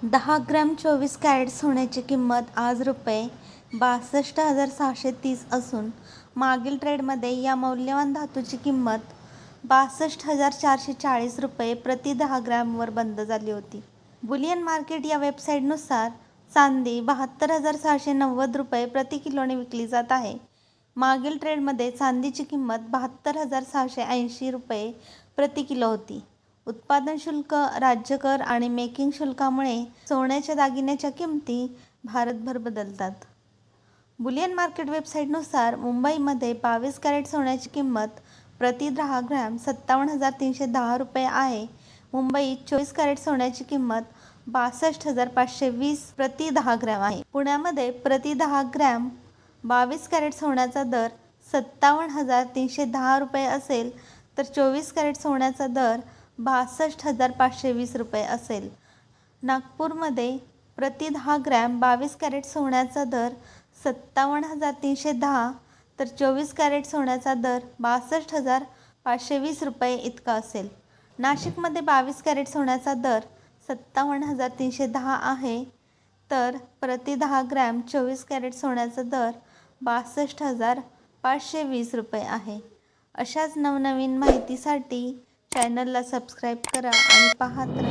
10 gram 24 crate सोन्याची किंमत आज ₹62,630 असून मागील ट्रेडमध्ये या मौल्यवान धातूची किंमत ₹62,440 प्रति 10 ग्रॅमवर बंद झाली होती. बुलियन मार्केट या वेबसाईटनुसार चांदी ₹72,690 प्रति किलोने विकली जात आहे. मागील ट्रेडमध्ये चांदीची किंमत ₹72,680 प्रति किलो होती. उत्पादन शुल्क, राज्य कर आणि मेकिंग शुल्कामुळे सोन्याच्या दागिन्याच्या किमती भारतभर बदलतात. बुलियन मार्केट वेबसाईटनुसार मुंबईमध्ये 22 कॅरेट सोन्याची किंमत प्रति 10 ग्रॅम ₹57,310 आहे. मुंबईत 24 कॅरेट सोन्याची किंमत ₹62,520 प्रति 10 ग्रॅम आहे. पुण्यामध्ये प्रति 10 ग्रॅम 22 कॅरेट सोन्याचा दर ₹57,310 असेल तर 24 कॅरेट सोन्याचा दर ₹62,520 असेल. नागपूरमध्ये प्रति 10 ग्रॅम 22 कॅरेट सोन्याचा दर ₹57,310 तर 24 कॅरेट सोन्याचा दर ₹62,520 इतका असेल. नाशिकमध्ये 22 कॅरेट सोन्याचा दर ₹57,310 आहे तर प्रति 10 ग्रॅम 24 कॅरेट सोन्याचा दर ₹62,520 आहे. अशाच नवनवीन माहितीसाठी चॅनलला सबस्क्राईब करा आणि पाहत रहा.